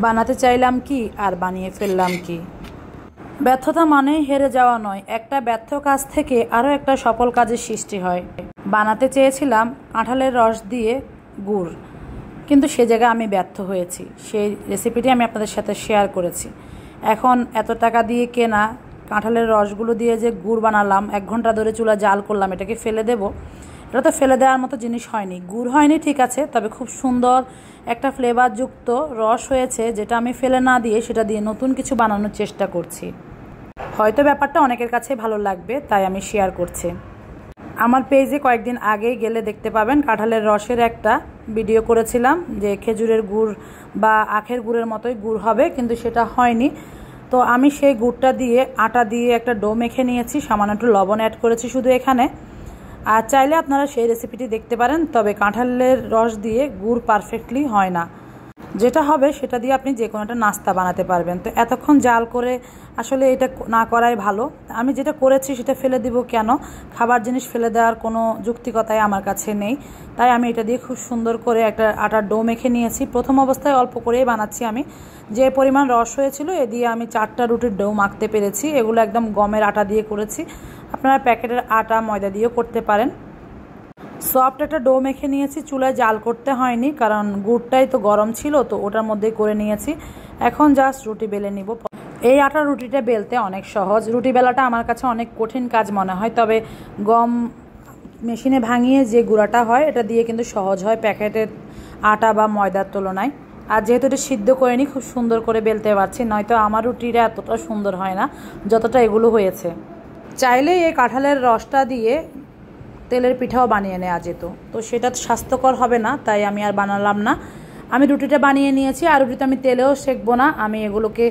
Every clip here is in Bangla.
বানাতে চাইলাম কি আর বানিয়ে ফেললাম কি। ব্যর্থতা মানেই হেরে যাওয়া নয়, একটা ব্যর্থ কাজ থেকে আরও একটা সফল কাজের সৃষ্টি হয়। বানাতে চেয়েছিলাম কাঁঠালের রস দিয়ে গুড়, কিন্তু সে জায়গায় আমি ব্যর্থ হয়েছি। সেই রেসিপিটি আমি আপনাদের সাথে শেয়ার করেছি। এখন এত টাকা দিয়ে কেনা কাঁঠালের রসগুলো দিয়ে যে গুড় বানালাম, 1 ঘন্টা ধরে চুলা জাল করলাম, এটাকে ফেলে দেব? এটা তো ফেলে দেওয়ার মতো জিনিস হয়নি। গুড় হয়নি ঠিক আছে, তবে খুব সুন্দর একটা ফ্লেভারযুক্ত রস হয়েছে, যেটা আমি ফেলে না দিয়ে সেটা দিয়ে নতুন কিছু বানানোর চেষ্টা করছি। হয়তো ব্যাপারটা অনেকের কাছে ভালো লাগবে, তাই আমি শেয়ার করছি। আমার পেজে কয়েকদিন আগেই গেলে দেখতে পাবেন কাঁঠালের রসের একটা ভিডিও করেছিলাম, যে খেজুরের গুড় বা আখের গুড়ের মতোই গুড় হবে, কিন্তু সেটা হয়নি। তো আমি সেই গুড়টা দিয়ে আটা দিয়ে একটা ডো মেখে নিয়েছি, সামান্য একটু লবণ অ্যাড করেছি শুধু এখানে। আর চাইলে আপনারা সেই রেসিপিটি দেখতে পারেন, তবে কাঁঠালের রস দিয়ে গুড় পারফেক্টলি হয় না। যেটা হবে সেটা দিয়ে আপনি যে কোনো একটা নাস্তা বানাতে পারবেন। তো এতক্ষণ জাল করে আসলে এটা না করাই ভালো। আমি যেটা করেছি সেটা ফেলে দিব কেন? খাবার জিনিস ফেলে দেওয়ার কোনো যৌক্তিকতাই আমার কাছে নেই। তাই আমি এটা দিয়ে খুব সুন্দর করে একটা আটার ডো মেখে নিয়েছি। প্রথম অবস্থায় অল্প করেই বানাচ্ছি আমি। যে পরিমাণ রস হয়েছিল এ দিয়ে আমি 4টা রুটির ডো মাখতে পেরেছি। এগুলো একদম গমের আটা দিয়ে করেছি, আপনারা প্যাকেটের আটা ময়দা দিয়েও করতে পারেন। সফট একটা ডো মেখে নিয়েছি, চুলায় জাল করতে হয়নি, কারণ গুড়টাই তো গরম ছিল, তো ওটার মধ্যেই করে নিয়েছি। এখন জাস্ট রুটি বেলে নিব। এই আটার রুটিটা বেলতে অনেক সহজ। রুটি বেলাটা আমার কাছে অনেক কঠিন কাজ মনে হয়, তবে গম মেশিনে ভাঙিয়ে যে গুঁড়াটা হয় এটা দিয়ে কিন্তু সহজ হয় প্যাকেটের আটা বা ময়দার তুলনায়। আর যেহেতু এটা সিদ্ধ করে নিই, খুব সুন্দর করে বেলতে পারছি, নয়তো আমার রুটিটা এতটা সুন্দর হয় না যতটা এগুলো হয়েছে। চাইলে এই কাঁঠালের রসটা দিয়ে তেলের পিঠাও বানিয়ে নেওয়া যেত, তো সেটা স্বাস্থ্যকর হবে না, তাই আমি আর বানালাম না। আমি রুটিটা বানিয়ে নিয়েছি, আর রুটিটা আমি তেলেও সেঁকবো না, আমি এগুলোকে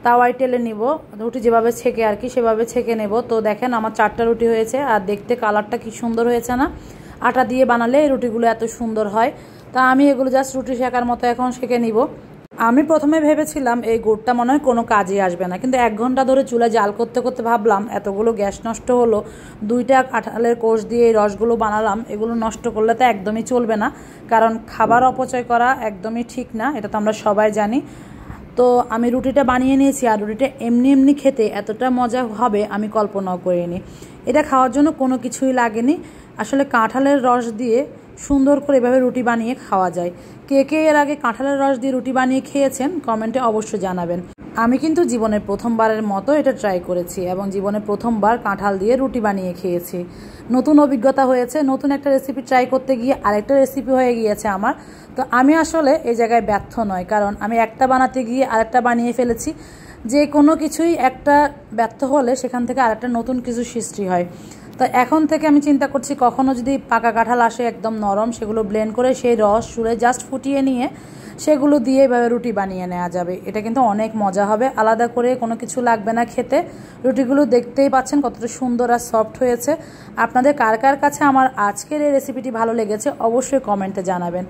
তাওয়ায় টেলে নিব। রুটি যেভাবে ছেঁকে আর কি সেভাবে ছেঁকে নেব। তো দেখেন আমার 4টা রুটি হয়েছে, আর দেখতে কালারটা কি সুন্দর হয়েছে না? আটা দিয়ে বানালে এই রুটিগুলো এত সুন্দর হয়। তা আমি এগুলো জাস্ট রুটি শেখার মতো এখন সেঁকে নিব। আমি প্রথমে ভেবেছিলাম এই গুড়টা মনে হয় কোনো কাজে আসবে না, কিন্তু 1 ঘন্টা ধরে চুলা জাল করতে করতে ভাবলাম এতগুলো গ্যাস নষ্ট হলো, 2টা কাঁঠালের কোষ দিয়ে এই রসগুলো বানালাম, এগুলো নষ্ট করলে তো একদমই চলবে না, কারণ খাবার অপচয় করা একদমই ঠিক না, এটা তো আমরা সবাই জানি। তো আমি রুটিটা বানিয়ে নিয়েছি, আর রুটিটা এমনি এমনি খেতে এতটা মজা হবে আমি কল্পনাও করিনি। এটা খাওয়ার জন্য কোনো কিছুই লাগেনি, আসলে কাঁঠালের রস দিয়ে সুন্দর করে এভাবে রুটি বানিয়ে খাওয়া যায়। কে কে এর আগে কাঁঠালের রস দিয়ে রুটি বানিয়ে খেয়েছেন কমেন্টে অবশ্যই জানাবেন। আমি কিন্তু জীবনের প্রথমবারের মতো এটা ট্রাই করেছি, এবং জীবনের প্রথমবার কাঁঠাল দিয়ে রুটি বানিয়ে খেয়েছি। নতুন অভিজ্ঞতা হয়েছে, নতুন একটা রেসিপি ট্রাই করতে গিয়ে আরেকটা রেসিপি হয়ে গিয়েছে আমার। তো আমি আসলে এই জায়গায় ব্যর্থ নয়, কারণ আমি একটা বানাতে গিয়ে আরেকটা বানিয়ে ফেলেছি। যে কোনো কিছুই একটা ব্যর্থ হলে সেখান থেকে আরেকটা নতুন কিছু সৃষ্টি হয়। তো এখন থেকে আমি চিন্তা করছি, কখনো যদি পাকা কাঁঠাল আসে একদম নরম, সেগুলো ব্লেন্ড করে সেই রস সুরে জাস্ট ফুটিয়ে নিয়ে সেগুলো দিয়ে এভাবে রুটি বানিয়ে নেওয়া যাবে। এটা কিন্তু অনেক মজা হবে, আলাদা করে কোনো কিছু লাগবে না খেতে। রুটিগুলো দেখতেই পাচ্ছেন কতটা সুন্দর আর সফট হয়েছে। আপনাদের কার কার কাছে আমার আজকের এই রেসিপিটি ভালো লেগেছে অবশ্যই কমেন্টে জানাবেন।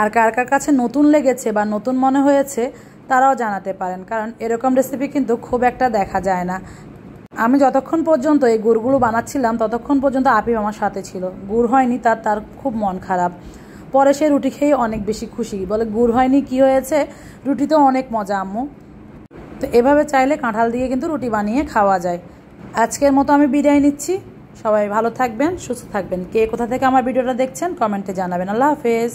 আর কার কার কাছে নতুন লেগেছে বা নতুন মনে হয়েছে তারাও জানাতে পারেন, কারণ এরকম রেসিপি কিন্তু খুব একটা দেখা যায় না। আমি যতক্ষণ পর্যন্ত এই গুড়গুলো বানাচ্ছিলাম ততক্ষণ পর্যন্ত আপি আমার সাথে ছিল। গুড় হয়নি তার খুব মন খারাপ। পরে সে রুটি খেয়ে অনেক বেশি খুশি, বলে গুড় হয়নি কি হয়েছে, রুটি তো অনেক মজা আম্মু। তো এভাবে চাইলে কাঁঠাল দিয়ে কিন্তু রুটি বানিয়ে খাওয়া যায়। আজকের মতো আমি বিদায় নিচ্ছি, সবাই ভালো থাকবেন, সুস্থ থাকবেন। কে কোথা থেকে আমার ভিডিওটা দেখছেন কমেন্টে জানাবেন। আল্লাহ হাফেজ।